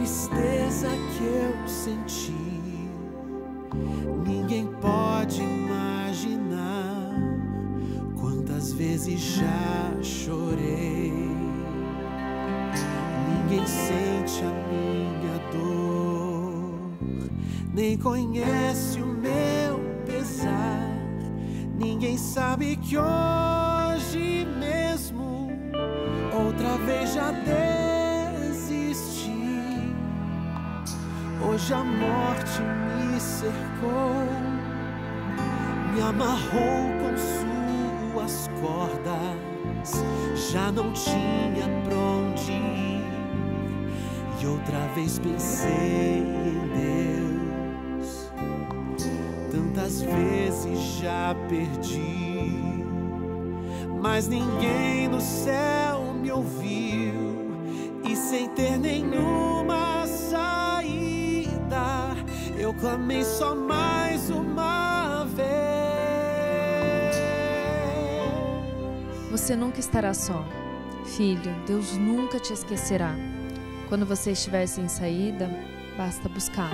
tristeza que eu senti, ninguém pode imaginar quantas vezes já chorei. Ninguém sente a minha dor, nem conhece o meu pesar. Ninguém sabe que hoje mesmo outra vez já desisti. Hoje a morte me cercou, me amarrou com suas cordas. Já não tinha pra onde ir, e outra vez pensei em Deus. Tantas vezes já perdi, mas ninguém no céu me ouviu. E sem ter nenhuma saída, eu clamei só mais uma vez. Você nunca estará só. Filho, Deus nunca te esquecerá. Quando você estiver sem saída, basta buscar.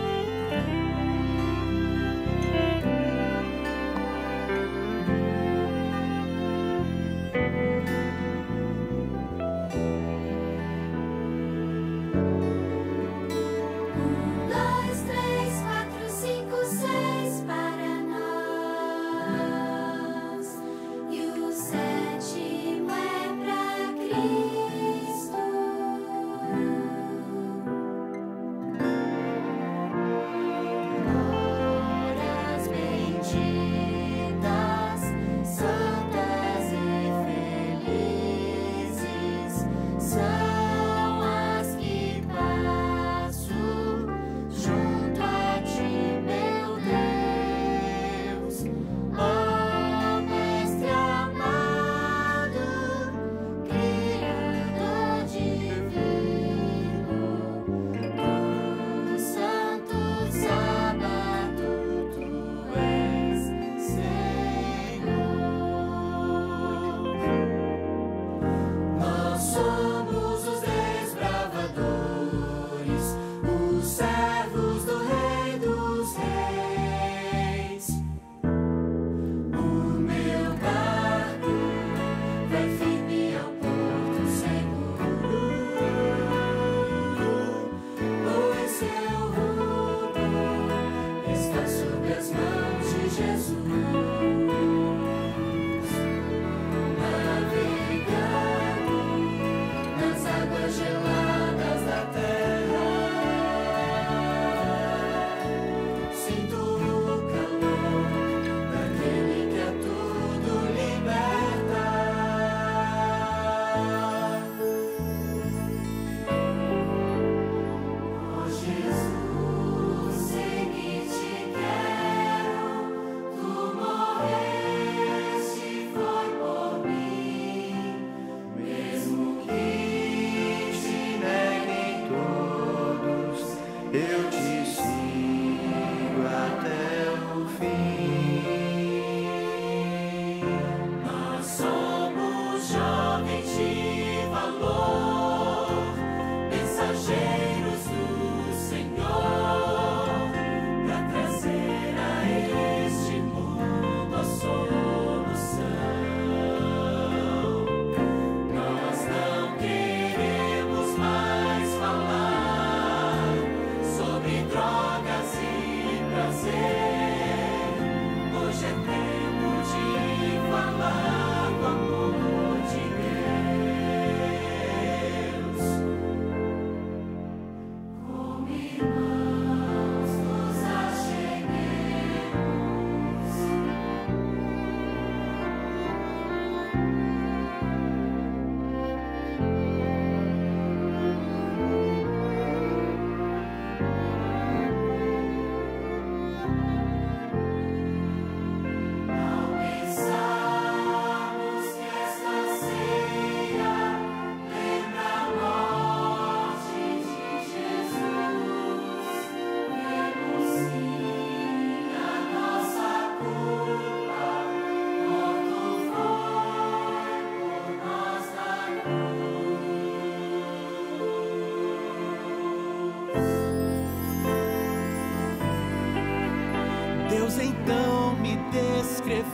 Deus então me descreveu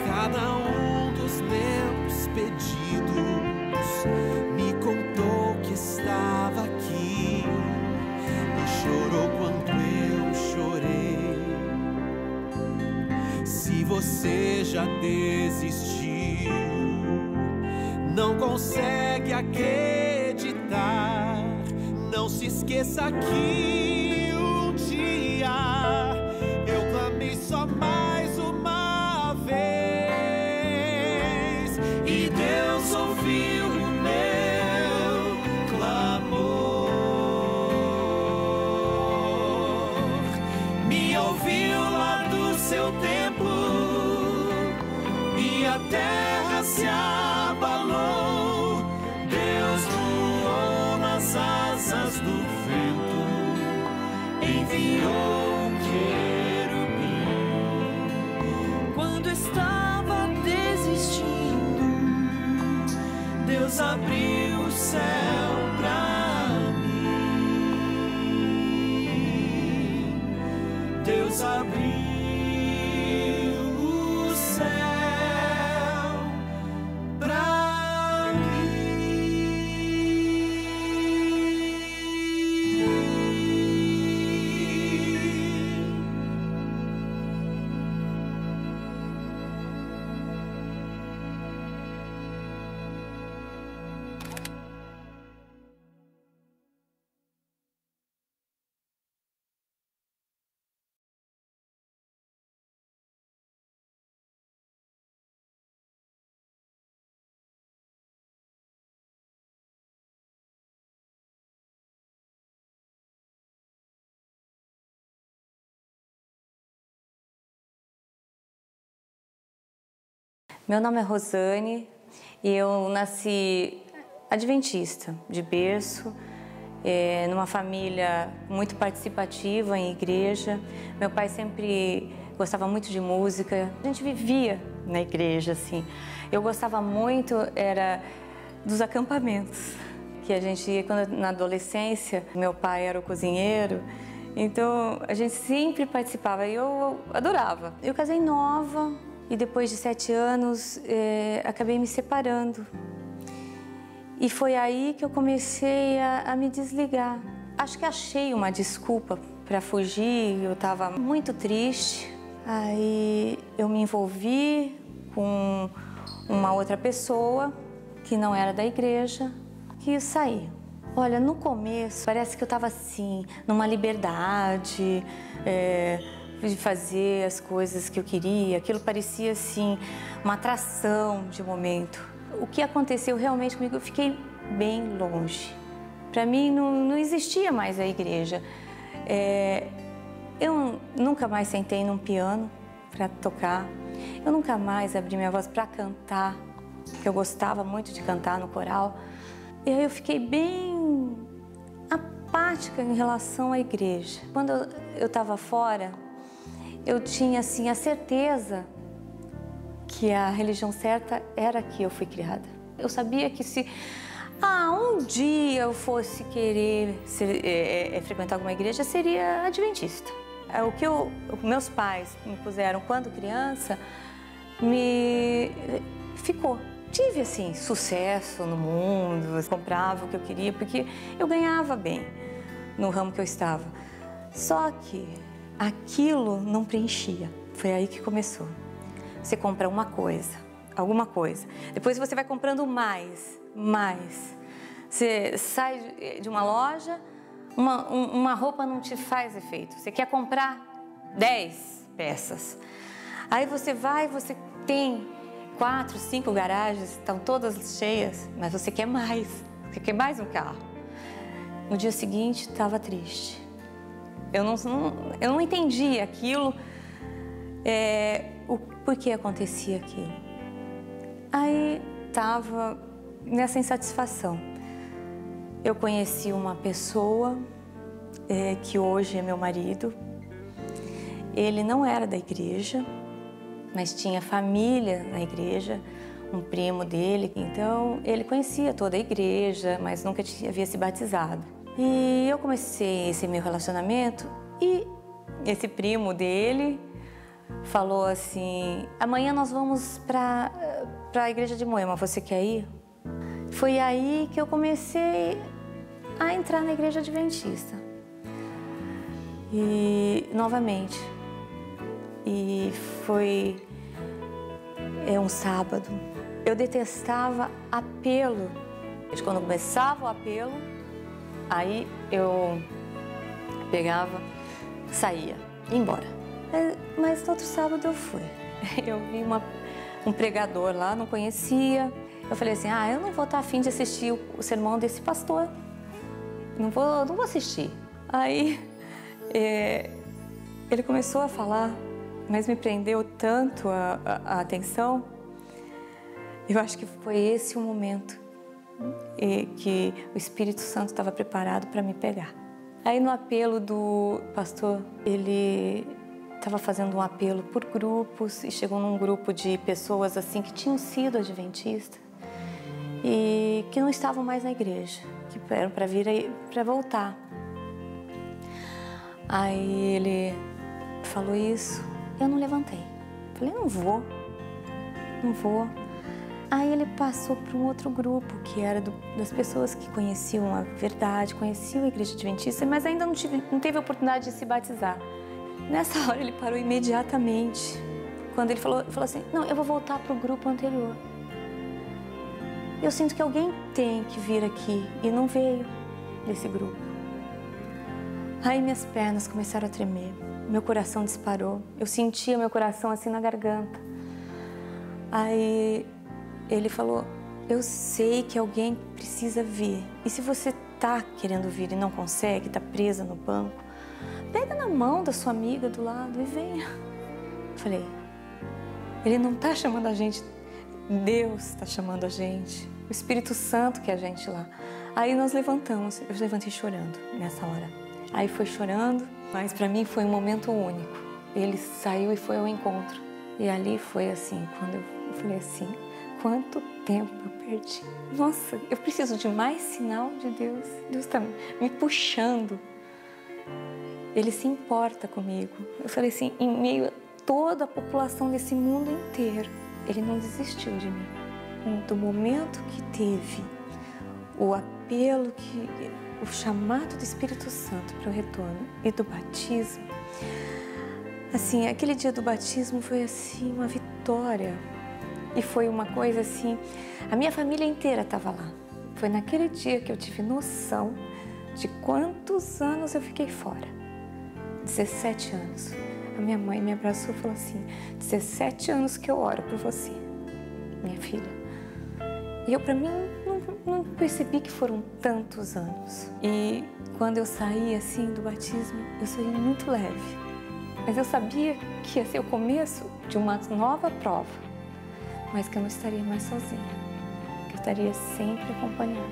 cada um dos meus pedidos, me contou que estava aqui e chorou quanto eu chorei. Se você já desistiu, não consegue acreditar, não se esqueça que um dia eu clamei só mais uma vez e Deus ouviu o meu clamor, me ouviu lá do seu templo e a terra se abalou. Deus voou nas asas do vento, enviou um querubim. Quando estava desistindo, Deus abriu o céu pra mim. Deus abriu o céu pra Meu nome é Rosane e eu nasci adventista, de berço, numa família muito participativa em igreja. Meu pai sempre gostava muito de música, a gente vivia na igreja, assim. Eu gostava muito, era dos acampamentos, que a gente ia na adolescência. Meu pai era o cozinheiro, então a gente sempre participava e eu adorava. Eu casei nova. E depois de 7 anos, acabei me separando. E foi aí que eu comecei a me desligar. Acho que achei uma desculpa para fugir, eu estava muito triste. Aí eu me envolvi com uma outra pessoa que não era da igreja, que saí. Olha, no começo parece que eu estava assim, numa liberdade, de fazer as coisas que eu queria. Aquilo parecia assim uma atração de momento. O que aconteceu realmente comigo, eu fiquei bem longe. Para mim não existia mais a igreja. Eu nunca mais sentei num piano para tocar. Eu nunca mais abri minha voz para cantar, porque eu gostava muito de cantar no coral. E aí eu fiquei bem apática em relação à igreja. Quando eu estava fora, eu tinha assim a certeza que a religião certa era a que eu fui criada. Eu sabia que se um dia eu fosse querer frequentar alguma igreja, seria adventista. O que meus pais me puseram quando criança ficou. Tive assim sucesso no mundo, comprava o que eu queria porque eu ganhava bem no ramo que eu estava. Só que aquilo não preenchia. Foi aí que começou. Você compra uma coisa, alguma coisa. Depois você vai comprando mais. Você sai de uma loja, uma roupa não te faz efeito. Você quer comprar 10 peças. Aí você tem 4, 5 garagens, estão todas cheias, mas você quer mais. Você quer mais um carro. No dia seguinte, estava triste. Eu não entendia aquilo, por que acontecia aquilo. Aí estava nessa insatisfação. Eu conheci uma pessoa que hoje é meu marido. Ele não era da igreja, mas tinha família na igreja, um primo dele. Então ele conhecia toda a igreja, mas nunca havia se batizado. E eu comecei esse meu relacionamento e esse primo dele falou assim, amanhã nós vamos para a igreja de Moema, você quer ir? Foi aí que eu comecei a entrar na igreja adventista. E novamente, foi um sábado. Eu detestava apelo. Quando começava o apelo, aí eu pegava, saía, ia embora. Mas no outro sábado eu fui. Eu vi um pregador lá, não conhecia. Eu falei assim, eu não vou estar afim de assistir o sermão desse pastor. Não vou assistir. Aí ele começou a falar, mas me prendeu tanto a atenção. Eu acho que foi esse o momento que o Espírito Santo estava preparado para me pegar. Aí no apelo do pastor, ele estava fazendo um apelo por grupos e chegou num grupo de pessoas assim que tinham sido adventistas e que não estavam mais na igreja, que eram para vir para voltar. Aí ele falou isso, eu não levantei. Falei, não vou. Aí ele passou para um outro grupo, que era das pessoas que conheciam a verdade, conheciam a igreja adventista, mas ainda não teve a oportunidade de se batizar. Nessa hora ele parou imediatamente, quando ele falou assim, não, eu vou voltar para o grupo anterior. Eu sinto que alguém tem que vir aqui e não veio desse grupo. Aí minhas pernas começaram a tremer, meu coração disparou, eu sentia meu coração assim na garganta. Aí ele falou, eu sei que alguém precisa vir. E se você está querendo vir e não consegue, está presa no banco, pega na mão da sua amiga do lado e venha. Eu falei, ele não está chamando a gente, Deus está chamando a gente. O Espírito Santo quer a gente lá. Aí nós levantamos, eu levantei chorando nessa hora. Aí foi chorando, mas para mim foi um momento único. Ele saiu e foi ao encontro. E ali foi assim, quando eu falei assim, quanto tempo eu perdi. Nossa, eu preciso de mais sinal de Deus. Deus está me puxando. Ele se importa comigo. Eu falei assim, em meio a toda a população desse mundo inteiro, ele não desistiu de mim. Do momento que teve o apelo, o chamado do Espírito Santo para o retorno e do batismo, assim, aquele dia do batismo foi assim uma vitória. E foi uma coisa assim, a minha família inteira estava lá. Foi naquele dia que eu tive noção de quantos anos eu fiquei fora. 17 anos. A minha mãe me abraçou e falou assim, 17 anos que eu oro por você, minha filha. E eu, para mim, não percebi que foram tantos anos. E quando eu saí assim do batismo, eu saí muito leve. Mas eu sabia que ia ser o começo de uma nova prova, mas que eu não estaria mais sozinha, que eu estaria sempre acompanhada.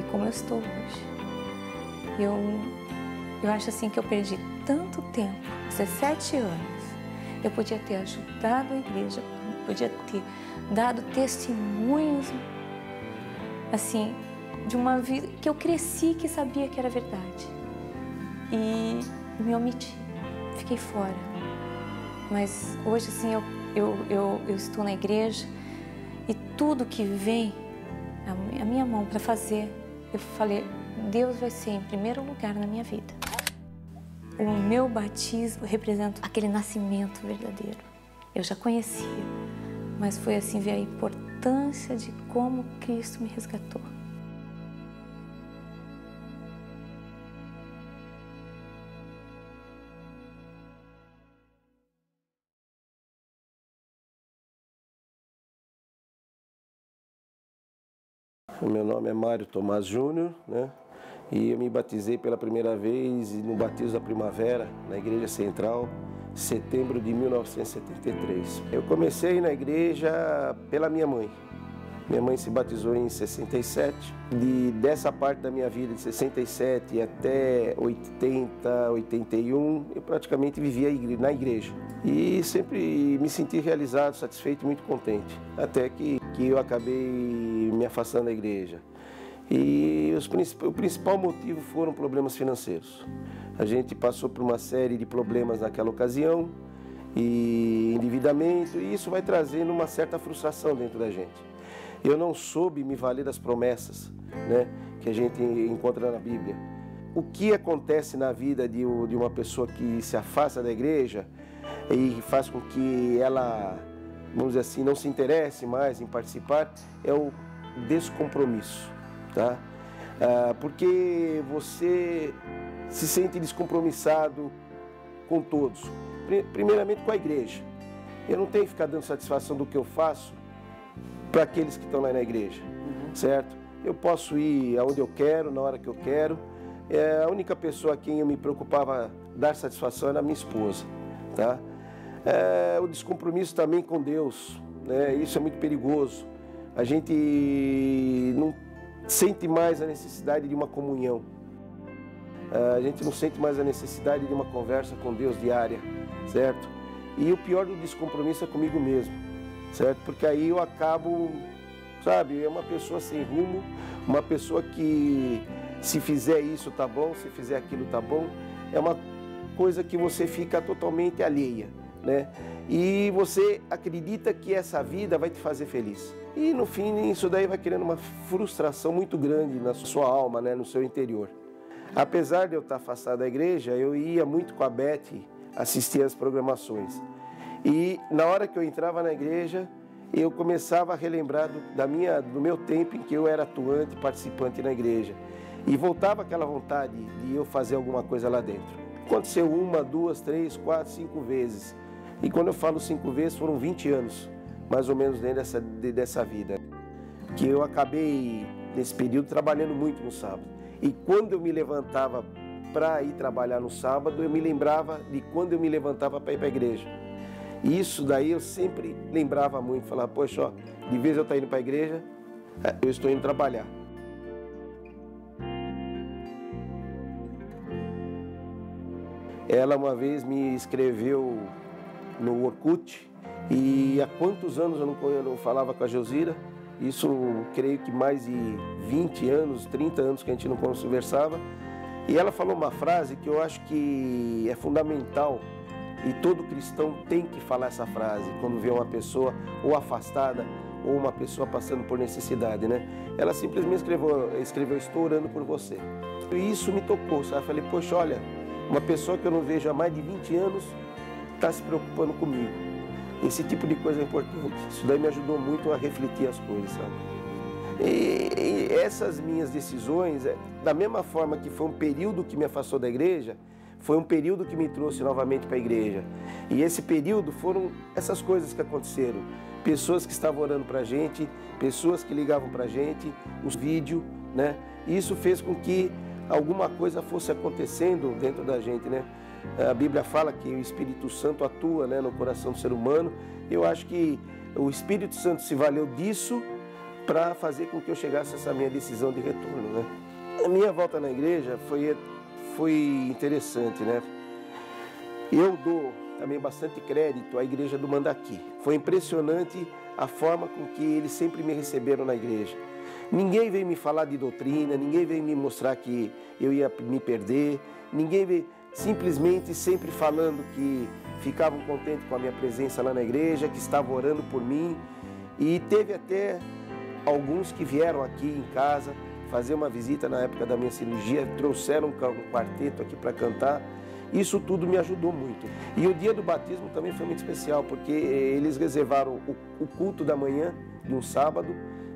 E como eu estou hoje, eu acho assim que eu perdi tanto tempo, 17 anos. Eu podia ter ajudado a igreja, podia ter dado testemunhos, assim, de uma vida que eu cresci, que sabia que era verdade. E me omiti, fiquei fora. Mas hoje, assim, eu estou na igreja e tudo que vem a minha mão para fazer, eu falei, Deus vai ser em primeiro lugar na minha vida. O meu batismo representa aquele nascimento verdadeiro. Eu já conhecia, mas foi assim ver a importância de como Cristo me resgatou. O meu nome é Mário Tomás Júnior, né? E eu me batizei pela primeira vez no batismo da primavera, na Igreja Central, setembro de 1973. Eu comecei na igreja pela minha mãe. Minha mãe se batizou em 67. Dessa parte da minha vida, de 67 até 80, 81, eu praticamente vivia na igreja. E sempre me senti realizado, satisfeito e muito contente. Até que eu acabei me afastando da igreja. E o principal motivo foram problemas financeiros. A gente passou por uma série de problemas naquela ocasião, e endividamento, e isso vai trazendo uma certa frustração dentro da gente. Eu não soube me valer das promessas, né, que a gente encontra na Bíblia. O que acontece na vida de uma pessoa que se afasta da igreja e faz com que ela, vamos dizer assim, não se interesse mais em participar, é o descompromisso, tá? Porque você se sente descompromissado com todos, primeiramente com a igreja. Eu não tenho que ficar dando satisfação do que eu faço para aqueles que estão lá na igreja, certo? Eu posso ir aonde eu quero, na hora que eu quero. A única pessoa a quem eu me preocupava dar satisfação era a minha esposa, tá? O descompromisso também com Deus, né? Isso é muito perigoso. A gente não sente mais a necessidade de uma comunhão. A gente não sente mais a necessidade de uma conversa com Deus diária, certo? E o pior do descompromisso é comigo mesmo, certo? Porque aí eu acabo, sabe, é uma pessoa sem rumo, uma pessoa que se fizer isso tá bom, se fizer aquilo tá bom, é uma coisa que você fica totalmente alheia, né? E você acredita que essa vida vai te fazer feliz. E no fim isso daí vai criando uma frustração muito grande na sua alma, né, no seu interior. Apesar de eu estar afastado da igreja, eu ia muito com a Beth assistir as programações. E na hora que eu entrava na igreja, eu começava a relembrar do meu tempo em que eu era atuante, participante na igreja. E voltava aquela vontade de eu fazer alguma coisa lá dentro. Aconteceu 1, 2, 3, 4, 5 vezes. E quando eu falo 5 vezes, foram 20 anos, mais ou menos, dentro dessa vida. Que eu acabei, nesse período, trabalhando muito no sábado. E quando eu me levantava para ir trabalhar no sábado, eu me lembrava de quando eu me levantava para ir para a igreja. E isso daí eu sempre lembrava muito, falava, poxa, ó, de vez eu estou indo para a igreja, eu estou indo trabalhar. Ela uma vez me escreveu no Orkut, e há quantos anos eu não falava com a Josira? Isso, creio que mais de 20 anos, 30 anos que a gente não conversava. E ela falou uma frase que eu acho que é fundamental, e todo cristão tem que falar essa frase quando vê uma pessoa ou afastada ou uma pessoa passando por necessidade, né? Ela simplesmente escreveu, estou orando por você. E isso me tocou, sabe? Eu falei, poxa, olha, uma pessoa que eu não vejo há mais de 20 anos está se preocupando comigo. Esse tipo de coisa é importante. Isso daí me ajudou muito a refletir as coisas, sabe? E essas minhas decisões, da mesma forma que foi um período que me afastou da igreja, foi um período que me trouxe novamente para a igreja. E esse período foram essas coisas que aconteceram. Pessoas que estavam orando para a gente, pessoas que ligavam para a gente, os vídeos, né? E isso fez com que alguma coisa fosse acontecendo dentro da gente, né? A Bíblia fala que o Espírito Santo atua, né, no coração do ser humano. Eu acho que o Espírito Santo se valeu disso para fazer com que eu chegasse a essa minha decisão de retorno, né? A minha volta na igreja foi interessante, né? Eu dou também bastante crédito à igreja do Mandaqui. Foi impressionante a forma com que eles sempre me receberam na igreja. Ninguém veio me falar de doutrina, ninguém veio me mostrar que eu ia me perder, ninguém veio simplesmente sempre falando que ficavam contentes com a minha presença lá na igreja, que estavam orando por mim. E teve até alguns que vieram aqui em casa fazer uma visita na época da minha cirurgia, trouxeram um quarteto aqui para cantar. Isso tudo me ajudou muito. E o dia do batismo também foi muito especial, porque eles reservaram o culto da manhã de um sábado,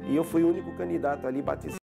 e eu fui o único candidato ali batizado.